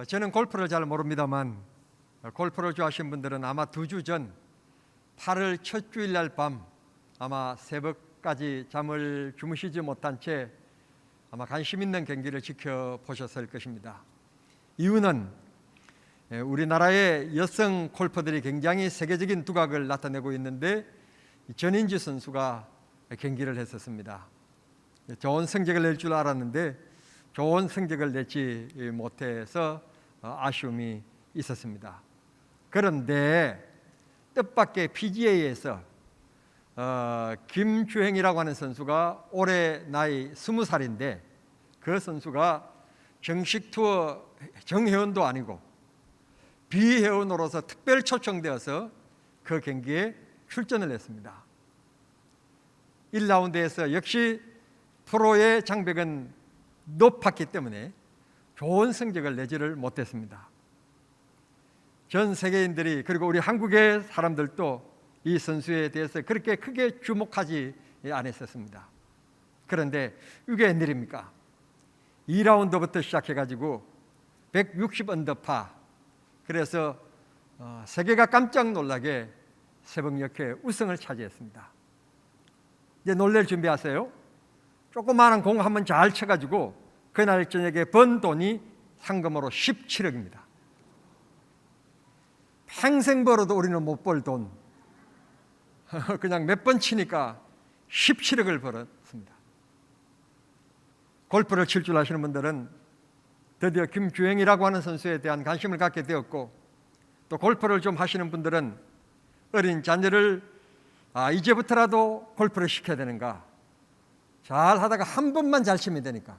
저는 골프를 잘 모릅니다만 골프를 좋아하시는 분들은 아마 2주 전 8월 첫 주일날 밤 아마 새벽까지 잠을 주무시지 못한 채 아마 관심 있는 경기를 지켜보셨을 것입니다. 이유는 우리나라의 여성 골퍼들이 굉장히 세계적인 두각을 나타내고 있는데 전인지 선수가 경기를 했었습니다. 좋은 성적을 낼 줄 알았는데 좋은 성적을 내지 못해서 아쉬움이 있었습니다. 그런데 뜻밖의 PGA에서 김주행이라고 하는 선수가 올해 나이 20살인데 그 선수가 정식 투어 정회원도 아니고 비회원으로서 특별 초청되어서 그 경기에 출전을 했습니다. 1라운드에서 역시 프로의 장벽은 높았기 때문에 좋은 성적을 내지를 못했습니다. 전 세계인들이 그리고 우리 한국의 사람들도 이 선수에 대해서 그렇게 크게 주목하지 않았었습니다. 그런데 이게 웬일입니까? 2라운드부터 시작해가지고 160 언더파, 그래서 세계가 깜짝 놀라게 새벽녘에 우승을 차지했습니다. 이제 놀랄 준비하세요. 조그마한 공 한번 잘 쳐가지고 그날 저녁에 번 돈이 상금으로 17억입니다. 평생 벌어도 우리는 못 벌 돈, 그냥 몇 번 치니까 17억을 벌었습니다. 골프를 칠 줄 아시는 분들은 드디어 김주행이라고 하는 선수에 대한 관심을 갖게 되었고, 또 골프를 좀 하시는 분들은 어린 자녀를 이제부터라도 골프를 시켜야 되는가, 잘 하다가 한 번만 잘 치면 되니까,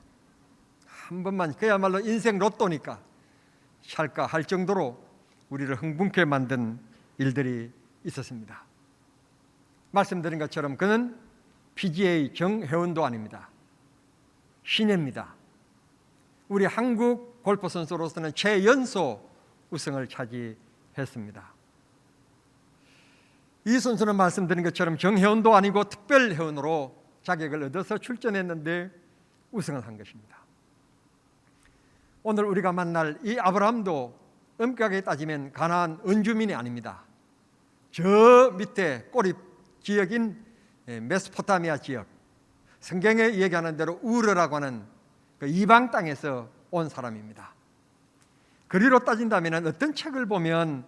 한 번만, 그야말로 인생 로또니까 찰까 할 정도로 우리를 흥분케 만든 일들이 있었습니다. 말씀드린 것처럼 그는 PGA 정회원도 아닙니다. 신예입니다. 우리 한국 골프 선수로서는 최연소 우승을 차지했습니다. 이 선수는 말씀드린 것처럼 정회원도 아니고 특별회원으로 자격을 얻어서 출전했는데 우승을 한 것입니다. 오늘 우리가 만날 이 아브라함도 엄격하게 따지면 가나안 원주민이 아닙니다. 저 밑에 꼬리 지역인 메소포타미아 지역, 성경에 얘기하는 대로 우르라고 하는 그 이방 땅에서 온 사람입니다. 거리로 따진다면 어떤 책을 보면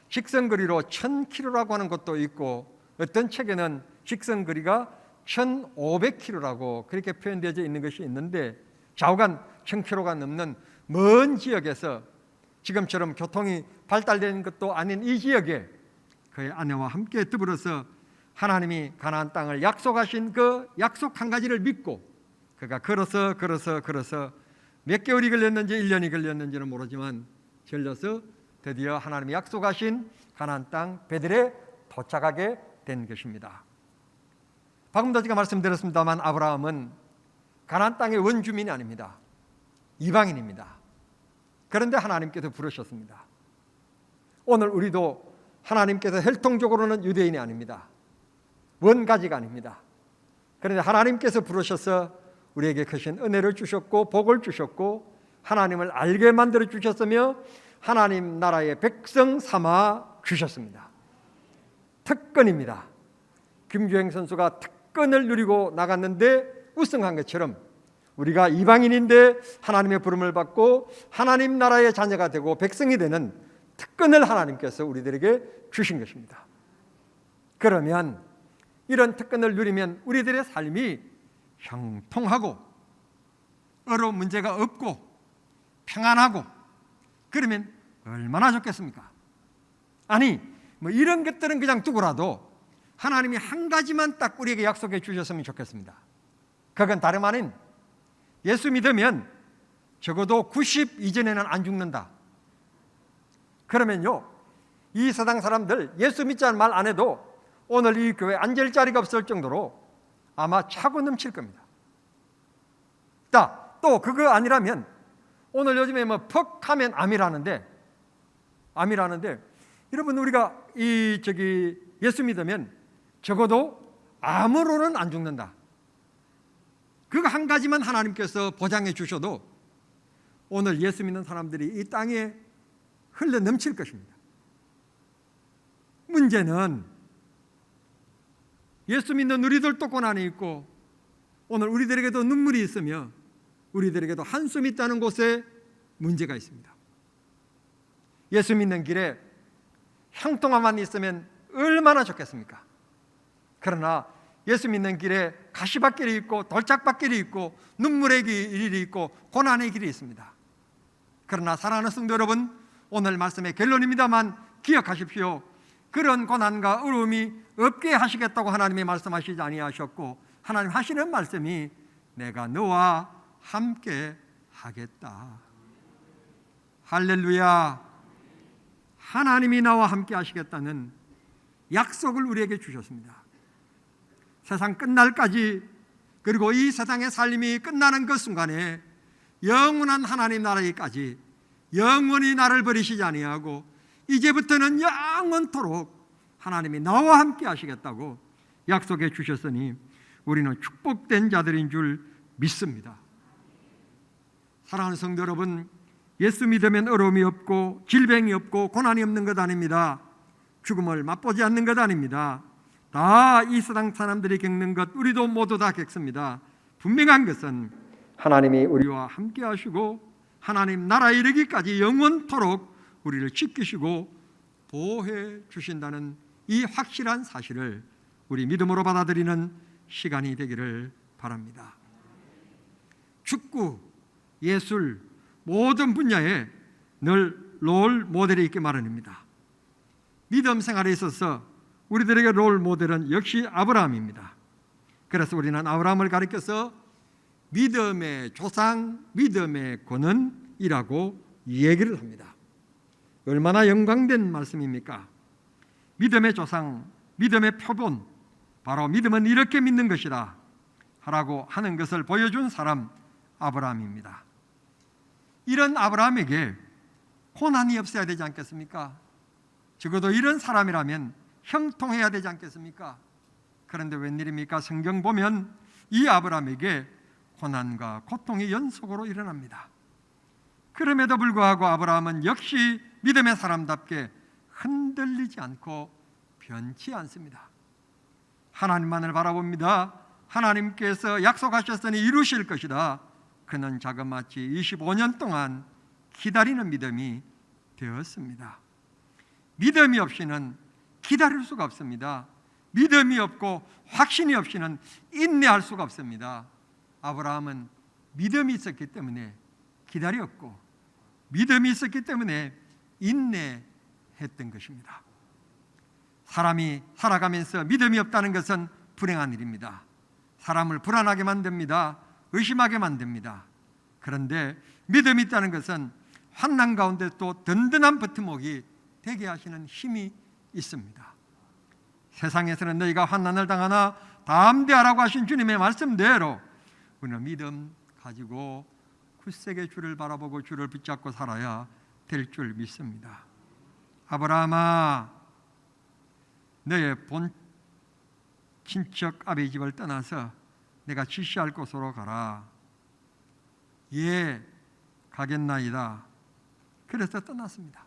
직선거리로 1000km라고 하는 것도 있고, 어떤 책에는 직선거리가 1500km라고 그렇게 표현되어 있는 것이 있는데, 좌우간 1000km가 넘는 먼 지역에서 지금처럼 교통이 발달된 것도 아닌 이 지역에 그의 아내와 함께 더불어서 하나님이 가나안 땅을 약속하신 그 약속 한 가지를 믿고 그가 걸어서 몇 개월이 걸렸는지 1년이 걸렸는지는 모르지만 걸려서 드디어 하나님이 약속하신 가나안 땅 베들에 도착하게 된 것입니다. 방금도 제가 말씀드렸습니다만 아브라함은 가나안 땅의 원주민이 아닙니다. 이방인입니다. 그런데 하나님께서 부르셨습니다. 오늘 우리도 하나님께서 혈통적으로는 유대인이 아닙니다. 원가지가 아닙니다. 그런데 하나님께서 부르셔서 우리에게 크신 은혜를 주셨고 복을 주셨고 하나님을 알게 만들어 주셨으며 하나님 나라의 백성 삼아 주셨습니다. 특권입니다. 김주행 선수가 특권을 누리고 나갔는데 우승한 것처럼 우리가 이방인인데 하나님의 부름을 받고 하나님 나라의 자녀가 되고 백성이 되는 특권을 하나님께서 우리들에게 주신 것입니다. 그러면 이런 특권을 누리면 우리들의 삶이 형통하고 어려운 문제가 없고 평안하고, 그러면 얼마나 좋겠습니까? 아니 이런 것들은 그냥 두고라도 하나님이 한 가지만 딱 우리에게 약속해 주셨으면 좋겠습니다. 그건 다름 아닌 예수 믿으면 적어도 90 이전에는 안 죽는다. 그러면요, 이 세상 사람들 예수 믿자는 말 안 해도 오늘 이 교회 앉을 자리가 없을 정도로 아마 차고 넘칠 겁니다. 또 그거 아니라면 오늘 요즘에 퍽 하면 암이라는데 여러분 우리가 예수 믿으면 적어도 암으로는 안 죽는다. 그거 한 가지만 하나님께서 보장해 주셔도 오늘 예수 믿는 사람들이 이 땅에 흘러 넘칠 것입니다. 문제는 예수 믿는 우리들도 고난이 있고 오늘 우리들에게도 눈물이 있으며 우리들에게도 한숨이 있다는 곳에 문제가 있습니다. 예수 믿는 길에 형통함만 있으면 얼마나 좋겠습니까? 그러나 예수 믿는 길에 가시밭길이 있고 돌짝밭길이 있고 눈물의 길이 있고 고난의 길이 있습니다. 그러나 사랑하는 성도 여러분, 오늘 말씀의 결론입니다만 기억하십시오. 그런 고난과 어려움이 없게 하시겠다고 하나님이 말씀하시지 아니하셨고 하나님 하시는 말씀이 내가 너와 함께 하겠다. 할렐루야. 하나님이 나와 함께 하시겠다는 약속을 우리에게 주셨습니다. 세상 끝날까지, 그리고 이 세상의 삶이 끝나는 그 순간에 영원한 하나님 나라에까지 영원히 나를 버리시지 아니하고 이제부터는 영원토록 하나님이 나와 함께 하시겠다고 약속해 주셨으니 우리는 축복된 자들인 줄 믿습니다. 사랑하는 성도 여러분, 예수 믿으면 어려움이 없고 질병이 없고 고난이 없는 것 아닙니다. 죽음을 맛보지 않는 것 아닙니다. 다 이 세상 사람들이 겪는 것 우리도 모두 다 겪습니다. 분명한 것은 하나님이 우리와 함께 하시고 하나님 나라에 이르기까지 영원토록 우리를 지키시고 보호해 주신다는 이 확실한 사실을 우리 믿음으로 받아들이는 시간이 되기를 바랍니다. 축구, 예술, 모든 분야에 늘 롤 모델이 있기 마련입니다. 믿음 생활에 있어서 우리들에게 롤 모델은 역시 아브라함입니다. 그래서 우리는 아브라함을 가리켜서 믿음의 조상, 믿음의 권은이라고 얘기를 합니다. 얼마나 영광된 말씀입니까? 믿음의 조상, 믿음의 표본, 바로 믿음은 이렇게 믿는 것이다 라고 하는 것을 보여준 사람 아브라함입니다. 이런 아브라함에게 고난이 없어야 되지 않겠습니까? 적어도 이런 사람이라면 형통해야 되지 않겠습니까? 그런데 웬일입니까? 성경 보면 이 아브라함에게 고난과 고통이 연속으로 일어납니다. 그럼에도 불구하고 아브라함은 역시 믿음의 사람답게 흔들리지 않고 변치 않습니다. 하나님만을 바라봅니다. 하나님께서 약속하셨으니 이루실 것이다. 그는 자그마치 25년 동안 기다리는 믿음이 되었습니다. 믿음이 없이는 기다릴 수가 없습니다. 믿음이 없고 확신이 없이는 인내할 수가 없습니다. 아브라함은 믿음이 있었기 때문에 기다렸고 믿음이 있었기 때문에 인내했던 것입니다. 사람이 살아가면서 믿음이 없다는 것은 불행한 일입니다. 사람을 불안하게 만듭니다. 의심하게 만듭니다. 그런데 믿음이 있다는 것은 환난 가운데 또 든든한 버팀목이 되게 하시는 힘이 있습니다. 세상에서는 너희가 환난을 당하나 담대하라고 하신 주님의 말씀대로 우리는 믿음 가지고 굳세게 주를 바라보고 주를 붙잡고 살아야 될 줄 믿습니다. 아브라함아, 너의 본 친척 아비 집을 떠나서 내가 지시할 곳으로 가라. 예, 가겠나이다. 그래서 떠났습니다.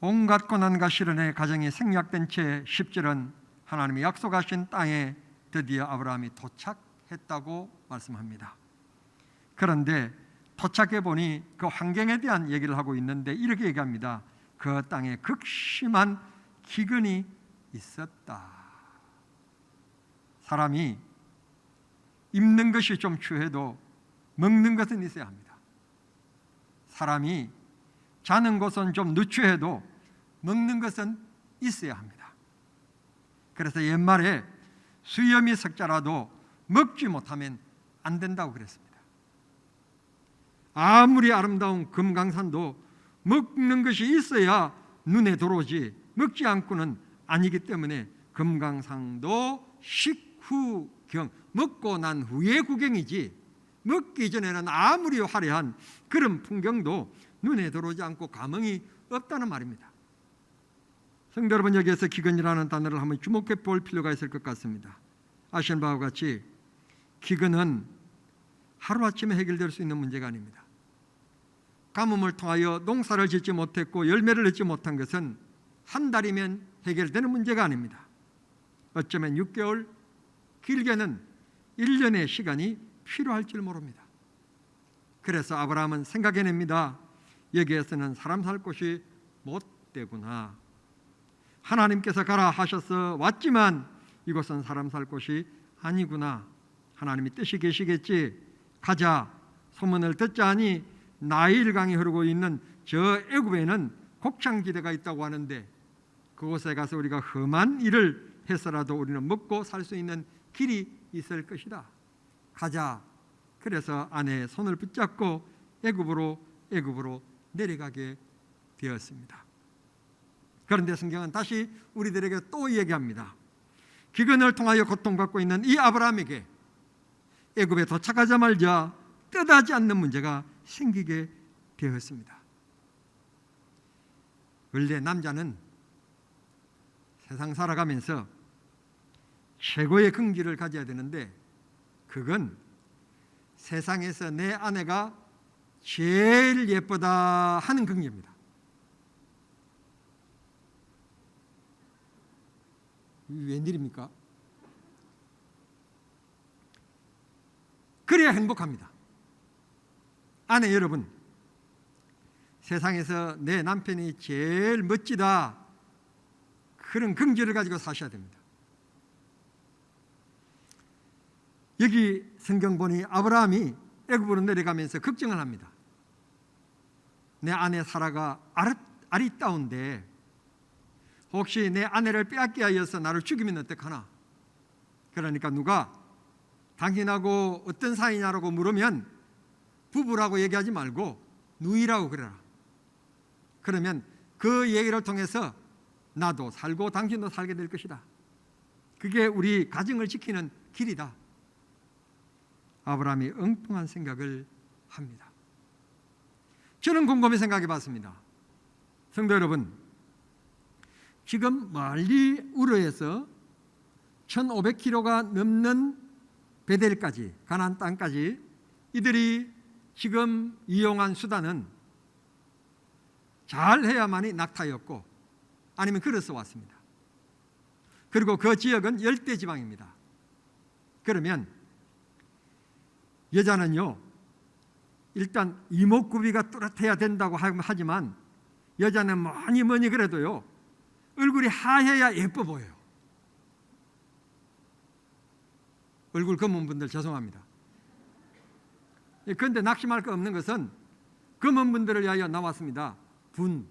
온갖 고난과 시련의 가정이 생략된 채 10절은 하나님이 약속하신 땅에 드디어 아브라함이 도착했다고 말씀합니다. 그런데 도착해 보니 그 환경에 대한 얘기를 하고 있는데 이렇게 얘기합니다. 그 땅에 극심한 기근이 있었다. 사람이 입는 것이 좀 추해도 먹는 것은 있어야 합니다. 사람이 자는 곳은 좀 누추해도 먹는 것은 있어야 합니다. 그래서 옛말에 수염이 석자라도 먹지 못하면 안 된다고 그랬습니다. 아무리 아름다운 금강산도 먹는 것이 있어야 눈에 들어오지 먹지 않고는 아니기 때문에 금강산도 식후경, 먹고 난 후의 구경이지 먹기 전에는 아무리 화려한 그런 풍경도 눈에 들어오지 않고 감흥이 없다는 말입니다. 성도 여러분, 여기에서 기근이라는 단어를 한번 주목해 볼 필요가 있을 것 같습니다. 아시는 바와 같이 기근은 하루아침에 해결될 수 있는 문제가 아닙니다. 가뭄을 통하여 농사를 짓지 못했고 열매를 얻지 못한 것은 한 달이면 해결되는 문제가 아닙니다. 어쩌면 6개월, 길게는 1년의 시간이 필요할 줄 모릅니다. 그래서 아브라함은 생각해냅니다. 여기에서는 사람 살 곳이 못 되구나. 하나님께서 가라 하셔서 왔지만 이곳은 사람 살 곳이 아니구나. 하나님이 뜻이 계시겠지. 가자. 소문을 듣자니 나일강이 흐르고 있는 저 애굽에는 곡창지대가 있다고 하는데 그곳에 가서 우리가 험한 일을 해서라도 우리는 먹고 살 수 있는 길이 있을 것이다. 가자. 그래서 아내의 손을 붙잡고 애굽으로 내려가게 되었습니다. 그런데 성경은 다시 우리들에게 또 얘기합니다. 기근을 통하여 고통받고 있는 이 아브라함에게 애굽에 도착하자마자 뜻하지 않는 문제가 생기게 되었습니다. 원래 남자는 세상 살아가면서 최고의 긍지를 가져야 되는데 그건 세상에서 내 아내가 제일 예쁘다 하는 긍지입니다. 웬일입니까? 그래야 행복합니다. 아내 여러분, 세상에서 내 남편이 제일 멋지다 그런 긍지를 가지고 사셔야 됩니다. 여기 성경 보니 아브라함이 애굽으로 내려가면서 걱정을 합니다. 내 아내 사라가 아리따운데 혹시 내 아내를 빼앗게 하여서 나를 죽이면 어떡하나. 그러니까 누가 당신하고 어떤 사이냐라고 물으면 부부라고 얘기하지 말고 누이라고 그래라. 그러면 그 얘기를 통해서 나도 살고 당신도 살게 될 것이다. 그게 우리 가정을 지키는 길이다. 아브라함이 엉뚱한 생각을 합니다. 저는 곰곰이 생각해 봤습니다. 성도 여러분, 지금 멀리 우르에서 1500km가 넘는 베델까지, 가나안 땅까지 이들이 지금 이용한 수단은 잘해야만이 낙타였고 아니면 걸어서 왔습니다. 그리고 그 지역은 열대지방입니다. 그러면 여자는요, 일단 이목구비가 뚜렷해야 된다고 하지만 여자는 뭐니 그래도요 얼굴이 하얘야 예뻐 보여요. 얼굴 검은 분들 죄송합니다. 그런데 낙심할 거 없는 것은 검은 분들을 위하여 나왔습니다. 분,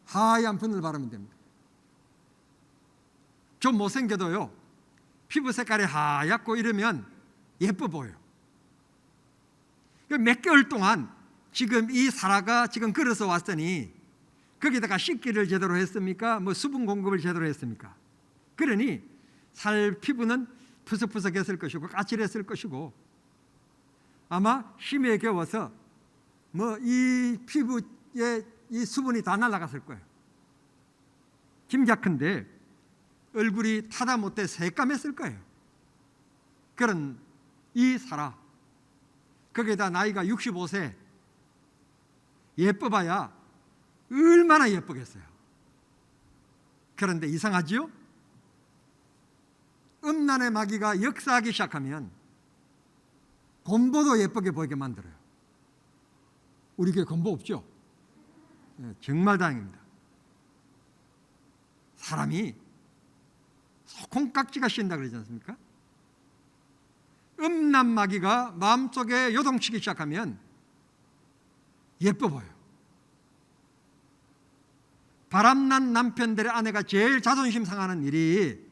하얀 분을 바르면 됩니다. 좀 못생겨도요 피부 색깔이 하얗고 이러면 예뻐 보여요. 몇 개월 동안 지금 이 사라가 지금 걸어서 왔으니 거기다가 씻기를 제대로 했습니까? 뭐 수분 공급을 제대로 했습니까? 그러니 살 피부는 푸석푸석했을 것이고 까칠했을 것이고 아마 힘에 겨워서 뭐 이 피부에 이 수분이 다 날아갔을 거예요. 짐작컨대 얼굴이 타다 못해 새까맸을 거예요. 그런 이 사라, 거기에다 나이가 65세, 예뻐봐야 얼마나 예쁘겠어요. 그런데 이상하지요? 음란의 마귀가 역사하기 시작하면 곰보도 예쁘게 보이게 만들어요. 우리 교회 곰보 없죠? 정말 다행입니다. 사람이 콩깍지가 씌인다 그러지 않습니까? 음란 마귀가 마음속에 요동치기 시작하면 예뻐 보여요. 바람난 남편들의 아내가 제일 자존심 상하는 일이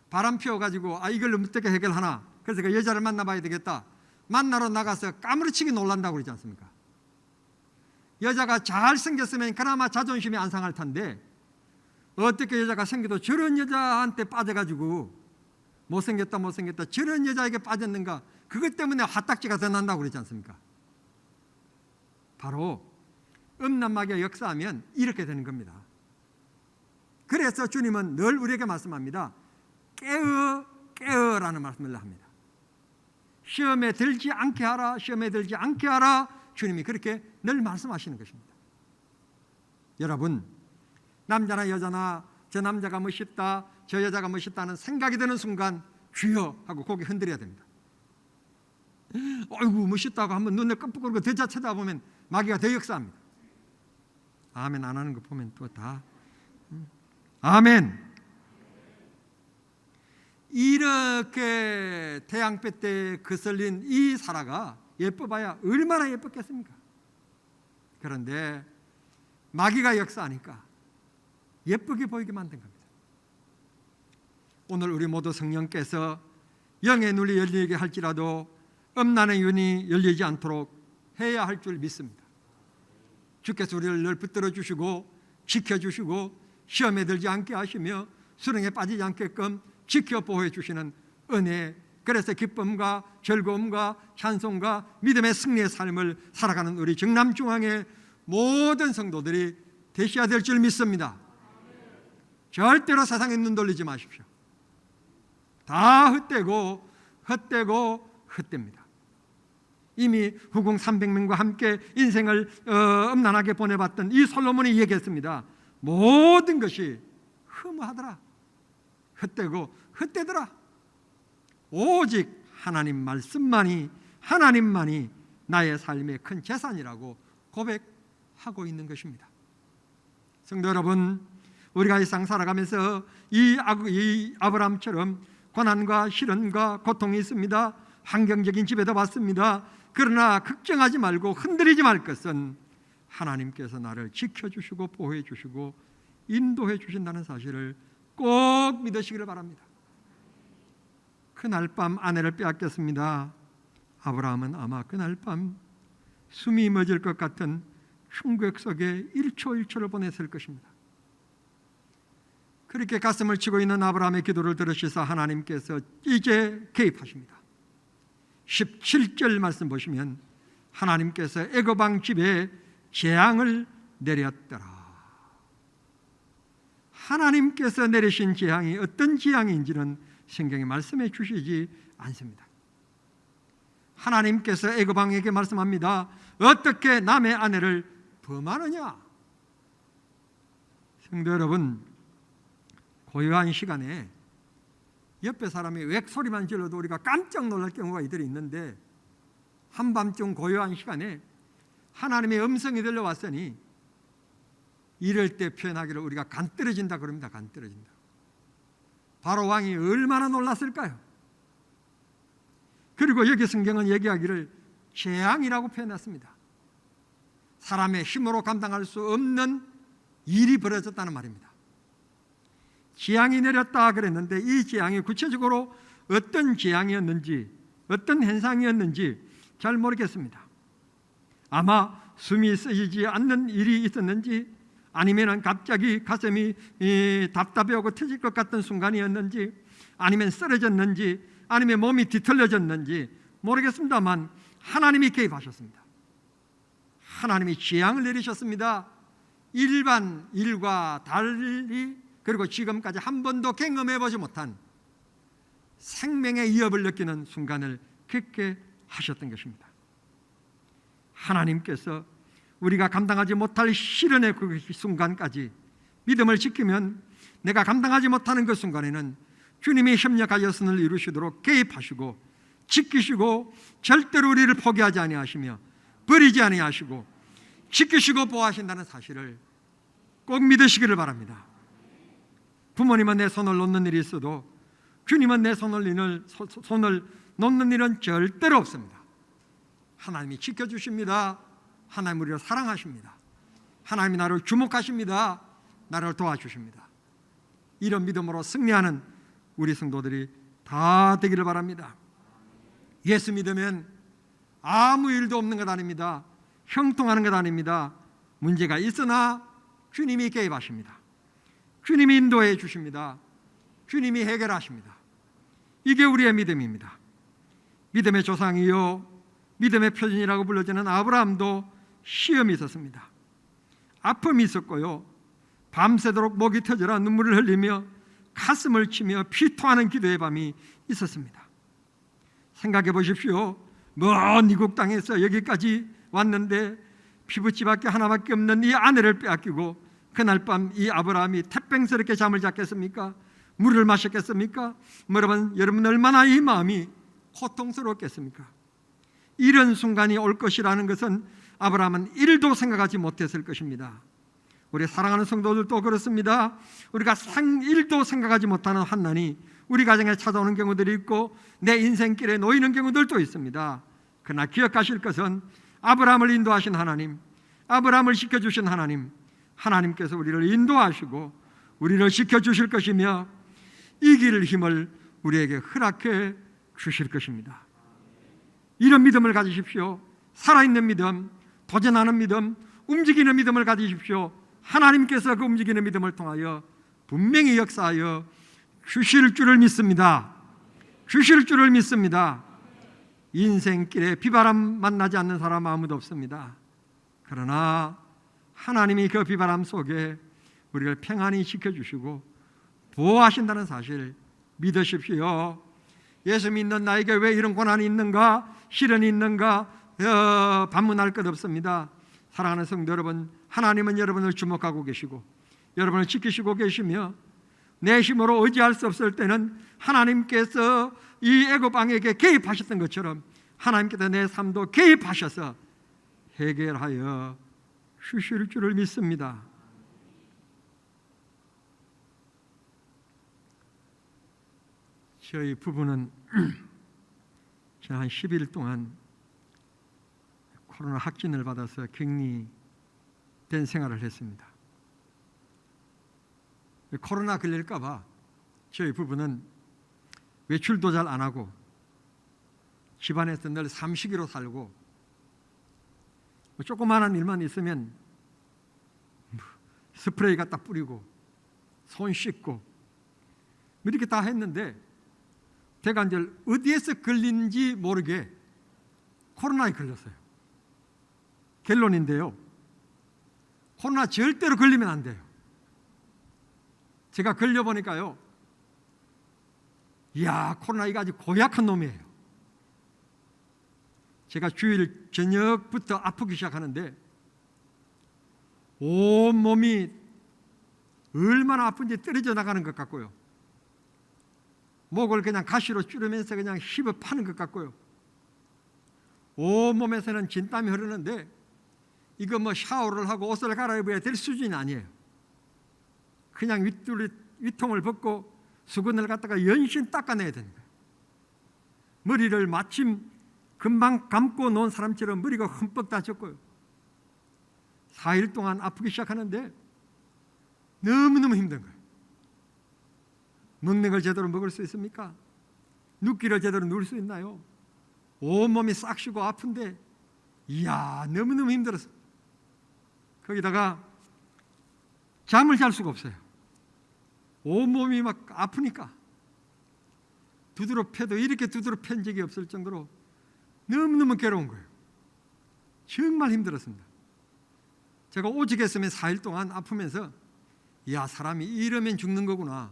바람 피워가지고 이걸 어떻게 해결하나. 그래서 그 여자를 만나봐야 되겠다. 만나러 나가서 까무러치게 놀란다고 그러지 않습니까? 여자가 잘생겼으면 그나마 자존심이 안 상할 텐데 어떻게 여자가 생겨도 저런 여자한테 빠져가지고 못생겼다 저런 여자에게 빠졌는가. 그것 때문에 화딱지가 더 난다고 그러지 않습니까? 바로 음란마귀가 역사하면 이렇게 되는 겁니다. 그래서 주님은 늘 우리에게 말씀합니다. 깨어라는 말씀을 합니다. 시험에 들지 않게 하라, 시험에 들지 않게 하라. 주님이 그렇게 늘 말씀하시는 것입니다. 여러분, 남자나 여자나 저 남자가 멋있다, 저 여자가 멋있다는 생각이 드는 순간 주여 하고 고개 흔들어야 됩니다. 어이구 멋있다고 한번 눈을 깜빡거리고 더 쳐다보면 마귀가 더 역사합니다. 아멘 안 하는 거 보면 또 다 아멘. 이렇게 태양볕 때 거슬린 이 사라가 예뻐봐야 얼마나 예뻤겠습니까? 그런데 마귀가 역사하니까 예쁘게 보이게 만든 겁니다. 오늘 우리 모두 성령께서 영의 눈이 열리게 할지라도 음란의 눈이 열리지 않도록 해야 할 줄 믿습니다. 주께서 우리를 늘 붙들어 주시고 지켜주시고 시험에 들지 않게 하시며 수렁에 빠지지 않게끔 지켜 보호해 주시는 은혜, 그래서 기쁨과 즐거움과 찬송과 믿음의 승리의 삶을 살아가는 우리 정남중앙의 모든 성도들이 되셔야 될 줄 믿습니다. 절대로 세상에 눈 돌리지 마십시오. 다 헛되고 헛됩니다. 이미 후궁 300명과 함께 인생을 음란하게 보내봤던 이 솔로몬이 얘기했습니다. 모든 것이 허무하더라, 헛되고 헛되더라. 오직 하나님 말씀만이, 하나님만이 나의 삶의 큰 재산이라고 고백하고 있는 것입니다. 성도 여러분, 우리가 이 세상 살아가면서 이 아브라함처럼 고난과 시련과 고통이 있습니다. 환경적인 지배도 받습니다. 그러나 걱정하지 말고 흔들리지 말 것은 하나님께서 나를 지켜주시고 보호해 주시고 인도해 주신다는 사실을 꼭 믿으시기를 바랍니다. 그날 밤 아내를 빼앗겼습니다. 아브라함은 아마 그날 밤 숨이 멎을 것 같은 충격 속에 1초 1초를 보냈을 것입니다. 그렇게 가슴을 치고 있는 아브라함의 기도를 들으시사 하나님께서 이제 개입하십니다. 17절 말씀 보시면 하나님께서 애굽 왕 집에 재앙을 내렸더라. 하나님께서 내리신 재앙이 어떤 재앙인지는 성경에 말씀해 주시지 않습니다. 하나님께서 애굽 왕에게 말씀합니다. 어떻게 남의 아내를 범하느냐? 성도 여러분, 고요한 시간에 옆에 사람이 웩 소리만 질러도 우리가 깜짝 놀랄 경우가 이들이 있는데, 한밤중 고요한 시간에 하나님의 음성이 들려왔으니 이럴 때 표현하기를 우리가 간 떨어진다 그럽니다. 간 떨어진다. 바로 왕이 얼마나 놀랐을까요? 그리고 여기 성경은 얘기하기를 재앙이라고 표현했습니다. 사람의 힘으로 감당할 수 없는 일이 벌어졌다는 말입니다. 재앙이 내렸다 그랬는데 이 재앙이 구체적으로 어떤 재앙이었는지, 어떤 현상이었는지 잘 모르겠습니다. 아마 숨이 쓰이지 않는 일이 있었는지, 아니면 갑자기 가슴이 답답해하고 터질 것 같은 순간이었는지, 아니면 쓰러졌는지, 아니면 몸이 뒤틀려졌는지 모르겠습니다만 하나님이 개입하셨습니다. 하나님이 재앙을 내리셨습니다. 일반 일과 달리, 그리고 지금까지 한 번도 경험해보지 못한 생명의 위협을 느끼는 순간을 겪게 하셨던 것입니다. 하나님께서 우리가 감당하지 못할 시련의 그 순간까지 믿음을 지키면 내가 감당하지 못하는 그 순간에는 주님이 협력하여 선을 이루시도록 개입하시고 지키시고 절대로 우리를 포기하지 아니하시며 버리지 아니하시고 지키시고 보호하신다는 사실을 꼭 믿으시기를 바랍니다. 부모님은 내 손을 놓는 일이 있어도 주님은 내 손을 놓는 일은 절대로 없습니다. 하나님이 지켜주십니다. 하나님 우리를 사랑하십니다. 하나님이 나를 주목하십니다. 나를 도와주십니다. 이런 믿음으로 승리하는 우리 성도들이 다 되기를 바랍니다. 예수 믿으면 아무 일도 없는 것 아닙니다. 형통하는 것 아닙니다. 문제가 있으나 주님이 개입하십니다. 주님이 인도해 주십니다. 주님이 해결하십니다. 이게 우리의 믿음입니다. 믿음의 조상이요 믿음의 표준이라고 불려지는 아브라함도 시험이 있었습니다. 아픔이 있었고요, 밤새도록 목이 터져라 눈물을 흘리며 가슴을 치며 피토하는 기도의 밤이 있었습니다. 생각해 보십시오. 먼 이국 땅에서 여기까지 왔는데 피부치밖에 하나밖에 없는 이 아내를 빼앗기고 그날 밤 이 아브라함이 태평스럽게 잠을 잤겠습니까? 물을 마셨겠습니까? 여러분 얼마나 이 마음이 고통스러웠겠습니까? 이런 순간이 올 것이라는 것은 아브라함은 1도 생각하지 못했을 것입니다. 우리 사랑하는 성도들도 그렇습니다. 우리가 1도 생각하지 못하는 환난이 우리 가정에 찾아오는 경우들이 있고 내 인생길에 놓이는 경우들도 있습니다. 그러나 기억하실 것은 아브라함을 인도하신 하나님, 아브라함을 지켜주신 하나님, 하나님께서 우리를 인도하시고 우리를 지켜주실 것이며 이길 힘을 우리에게 허락해 주실 것입니다. 이런 믿음을 가지십시오. 살아있는 믿음, 도전하는 믿음, 움직이는 믿음을 가지십시오. 하나님께서 그 움직이는 믿음을 통하여 분명히 역사하여 주실 줄을 믿습니다. 주실 줄을 믿습니다. 인생길에 비바람 만나지 않는 사람 아무도 없습니다. 그러나 하나님이 그 비바람 속에 우리를 평안히 지켜주시고 보호하신다는 사실 믿으십시오. 예수 믿는 나에게 왜 이런 고난이 있는가, 시련이 있는가 반문할 것 없습니다. 사랑하는 성도 여러분, 하나님은 여러분을 주목하고 계시고 여러분을 지키시고 계시며 내 힘으로 의지할 수 없을 때는 하나님께서 이 애굽 왕에게 개입하셨던 것처럼 하나님께서 내 삶도 개입하셔서 해결하여 주실 줄을 믿습니다. 저희 부부는 지난 10일 동안 코로나 확진을 받아서 격리된 생활을 했습니다. 코로나 걸릴까 봐 저희 부부는 외출도 잘 안 하고 집안에서 늘 삼식이로 살고 조그마한 일만 있으면 스프레이 갖다 뿌리고 손 씻고 이렇게 다 했는데 제가 이제 어디에서 걸린지 모르게 코로나에 걸렸어요. 결론인데요, 코로나 절대로 걸리면 안 돼요. 제가 걸려보니까요, 이야, 코로나 이거 아주 고약한 놈이에요. 제가 주일 저녁부터 아프기 시작하는데 온몸이 얼마나 아픈지 떨어져 나가는 것 같고요, 목을 그냥 가시로 찌르면서 그냥 씹어 파는 것 같고요, 온몸에서는 진땀이 흐르는데 이거 뭐 샤워를 하고 옷을 갈아입어야 될 수준이 아니에요. 그냥 위통을 벗고 수건을 갖다가 연신 닦아내야 되는 거예요. 머리를 마침 금방 감고 놓은 사람처럼 머리가 흠뻑 다쳤고요, 4일 동안 아프기 시작하는데 너무너무 힘든 거예요. 먹는 걸 제대로 먹을 수 있습니까? 눕기를 제대로 누울 수 있나요? 온몸이 싹 쉬고 아픈데 이야, 너무너무 힘들었어요. 거기다가 잠을 잘 수가 없어요. 온몸이 막 아프니까 두드러 패도 이렇게 두드러 팬 적이 없을 정도로 너무너무 괴로운 거예요. 정말 힘들었습니다. 제가 오직했으면 4일 동안 아프면서 야, 사람이 이러면 죽는 거구나,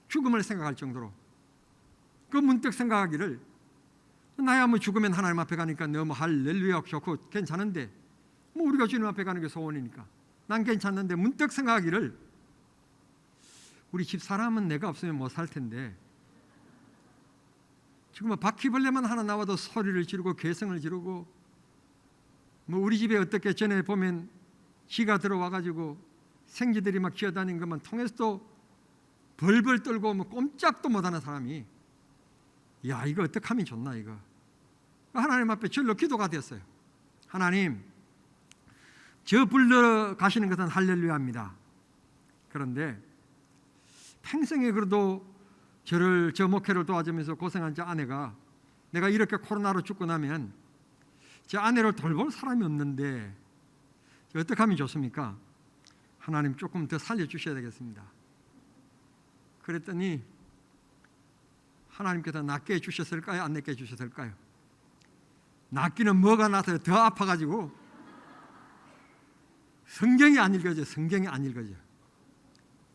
죽음을 생각할 정도로 그 문득 생각하기를, 나야 뭐 죽으면 하나님 앞에 가니까 너무 할렐루야 좋고 괜찮은데 뭐 우리가 주님 앞에 가는 게 소원이니까 난 괜찮는데, 문득 생각하기를 우리 집 사람은 내가 없으면 못 살 텐데 지금 뭐 바퀴벌레만 하나 나와도 소리를 지르고 괴성을 지르고, 뭐 우리 집에 어떻게 전에 보면 쥐가 들어와가지고 생쥐들이 막 기어다니는 것만 통해서도 벌벌 떨고 뭐 꼼짝도 못하는 사람이 야, 이거 어떻게 하면 좋나, 이거 하나님 앞에 절로 기도가 됐어요. 하나님, 저 불러 가시는 것은 할렐루야입니다. 그런데 평생에 그래도 저 목회를 도와주면서 고생한 저 아내가 내가 이렇게 코로나로 죽고 나면 저 아내를 돌볼 사람이 없는데 어떻게 하면 좋습니까? 하나님 조금 더 살려주셔야 되겠습니다. 그랬더니 하나님께서 낫게 해주셨을까요? 안 낫게 해주셨을까요? 낫기는 뭐가 나서 더 아파가지고 성경이 안 읽어져요. 성경이 안 읽어져요.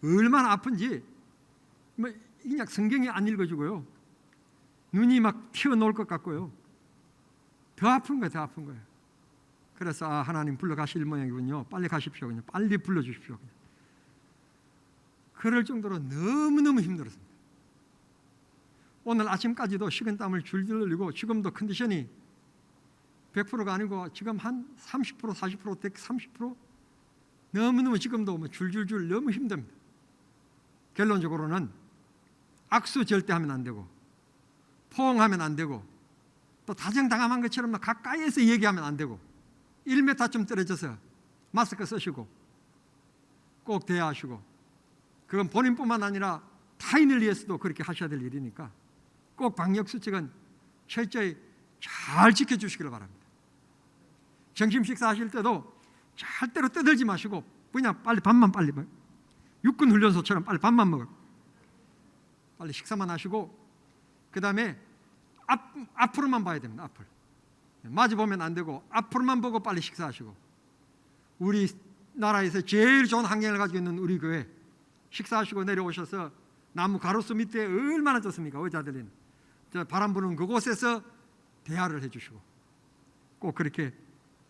얼마나 아픈지 뭐 그냥 성경이 안 읽어지고요, 눈이 막 튀어나올 것 같고요. 더 아픈 거예요. 더 아픈 거예요. 그래서 하나님 불러가실 모양이군요. 빨리 가십시오. 그냥 빨리 불러주십시오. 그냥. 그럴 정도로 너무너무 힘들었습니다. 오늘 아침까지도 식은땀을 줄줄 흘리고 지금도 컨디션이 100%가 아니고 지금 한 30%, 40%, 130% 너무너무 지금도 뭐 줄줄줄 너무 힘듭니다. 결론적으로는 악수 절대 하면 안 되고 포옹하면 안 되고 또 다정다감한 것처럼 가까이에서 얘기하면 안 되고 1m쯤 떨어져서 마스크 쓰시고 꼭 대화하시고 그건 본인뿐만 아니라 타인을 위해서도 그렇게 하셔야 될 일이니까 꼭 방역수칙은 철저히 잘 지켜주시기를 바랍니다. 점심 식사하실 때도 절대로 떠들지 마시고 그냥 밥만 빨리 육군 훈련소처럼 빨리 밥만 먹어. 빨리 식사만 하시고 그 다음에 앞으로만 봐야 됩니다. 앞을 마주 보면 안 되고 앞으로만 보고 빨리 식사하시고 우리나라에서 제일 좋은 환경을 가지고 있는 우리 교회 식사하시고 내려오셔서 나무 가로수 밑에 얼마나 좋습니까? 의자들은 바람 부는 그곳에서 대화를 해주시고 꼭 그렇게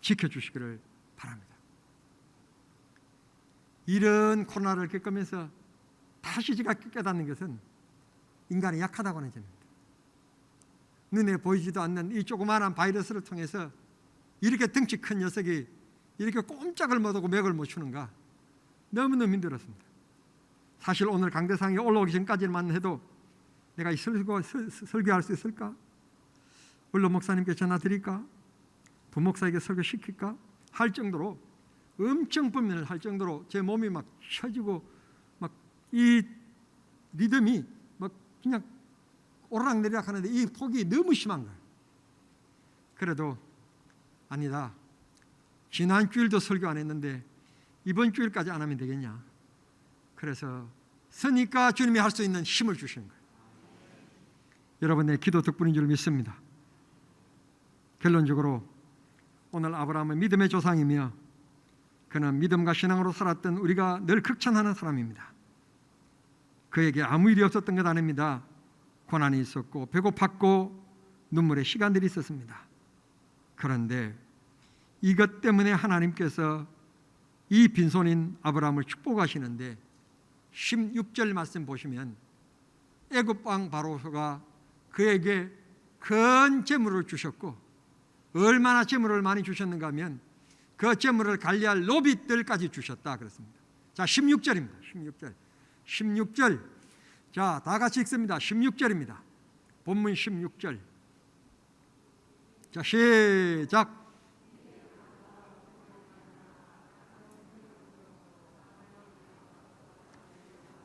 지켜주시기를 바랍니다. 이런 코로나를 겪으면서 다시 제가 깨닫는 것은 인간이 약하다고 하는 점입니다. 눈에 보이지도 않는 이 조그마한 바이러스를 통해서 이렇게 덩치 큰 녀석이 이렇게 꼼짝을 못하고 맥을 못 추는가 너무너무 힘들었습니다. 사실 오늘 강대상에 올라오기 전까지만 해도 내가 이 설교할 수 있을까? 원로 목사님께 전화 드릴까? 부목사에게 설교시킬까? 할 정도로 엄청 분민을 할 정도로 제 몸이 막 처지고 막 이 리듬이 막 그냥 오르락내리락 하는데 이 폭이 너무 심한 거예요. 그래도 아니다. 지난 주일도 설교 안 했는데 이번 주일까지 안 하면 되겠냐. 그래서 서니까 주님이 할 수 있는 힘을 주시는 거예요. 여러분의 기도 덕분인 줄 믿습니다. 결론적으로 오늘 아브라함은 믿음의 조상이며 그는 믿음과 신앙으로 살았던 우리가 늘 극찬하는 사람입니다. 그에게 아무 일이 없었던 것 아닙니다. 고난이 있었고 배고팠고 눈물의 시간들이 있었습니다. 그런데 이것 때문에 하나님께서 이 빈손인 아브라함을 축복하시는데 16절 말씀 보시면 애굽 왕 바로가 그에게 큰 재물을 주셨고 얼마나 재물을 많이 주셨는가 하면 그 재물을 관리할 노빗들까지 주셨다 그랬습니다. 자, 16절입니다. 16절. 자, 다 같이 읽습니다. 16절입니다. 본문 16절. 자, 시작.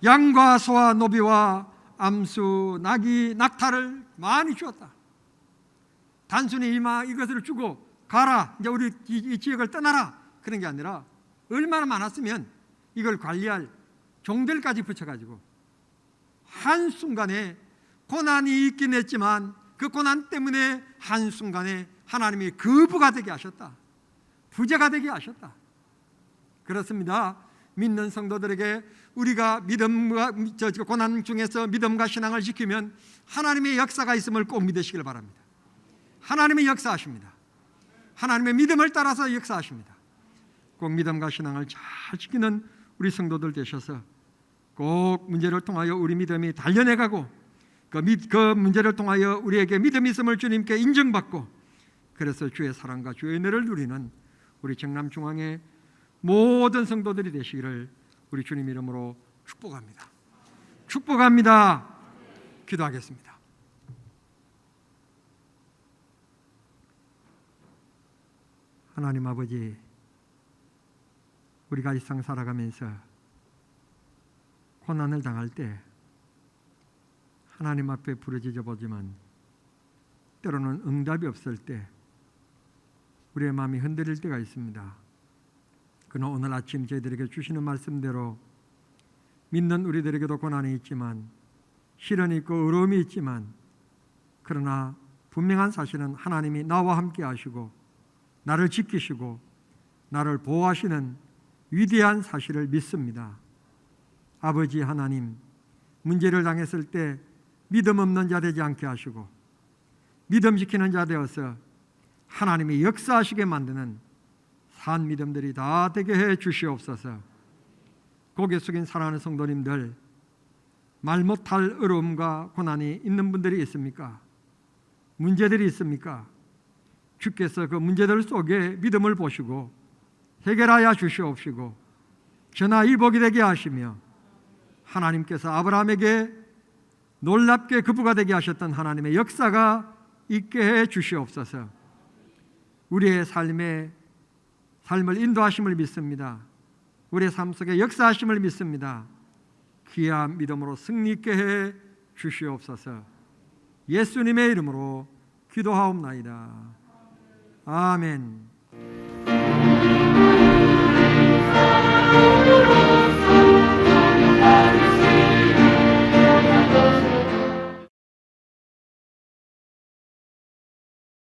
양과 소와 노비와 암수, 나귀, 낙타를 많이 주었다. 단순히 이것을 주고 가라, 이제 우리 이 지역을 떠나라 그런 게 아니라 얼마나 많았으면 이걸 관리할 종들까지 붙여가지고 한순간에 고난이 있긴 했지만 그 고난 때문에 한순간에 하나님이 거부가 되게 하셨다. 부자가 되게 하셨다. 그렇습니다. 믿는 성도들에게 우리가 믿음과 고난 중에서 믿음과 신앙을 지키면 하나님의 역사가 있음을 꼭 믿으시길 바랍니다. 하나님의 역사하십니다. 하나님의 믿음을 따라서 역사하십니다. 꼭 믿음과 신앙을 잘 지키는 우리 성도들 되셔서 꼭 문제를 통하여 우리 믿음이 단련해가고 그 문제를 통하여 우리에게 믿음이 있음을 주님께 인정받고 그래서 주의 사랑과 주의 은혜를 누리는 우리 정남중앙의 모든 성도들이 되시기를 우리 주님 이름으로 축복합니다. 축복합니다. 기도하겠습니다. 하나님 아버지, 우리가 이 세상 살아가면서 고난을 당할 때 하나님 앞에 부르짖어 보지만 때로는 응답이 없을 때 우리의 마음이 흔들릴 때가 있습니다. 그러나 오늘 아침 저희들에게 주시는 말씀대로 믿는 우리들에게도 고난이 있지만 시련이 있고 어려움이 있지만 그러나 분명한 사실은 하나님이 나와 함께 하시고 나를 지키시고 나를 보호하시는 위대한 사실을 믿습니다. 아버지 하나님, 문제를 당했을 때 믿음 없는 자 되지 않게 하시고 믿음 지키는 자 되어서 하나님이 역사하시게 만드는 산 믿음들이 다 되게 해 주시옵소서. 고개 숙인 사랑하는 성도님들, 말 못할 어려움과 고난이 있는 분들이 있습니까? 문제들이 있습니까? 주께서 그 문제들 속에 믿음을 보시고 해결하여 주시옵시고 전화위복이 되게 하시며 하나님께서 아브라함에게 놀랍게 거부가 되게 하셨던 하나님의 역사가 있게 해 주시옵소서. 우리의 삶을 인도하심을 믿습니다. 우리의 삶 속에 역사하심을 믿습니다. 귀한 믿음으로 승리 있게 해 주시옵소서. 예수님의 이름으로 기도하옵나이다. 아멘.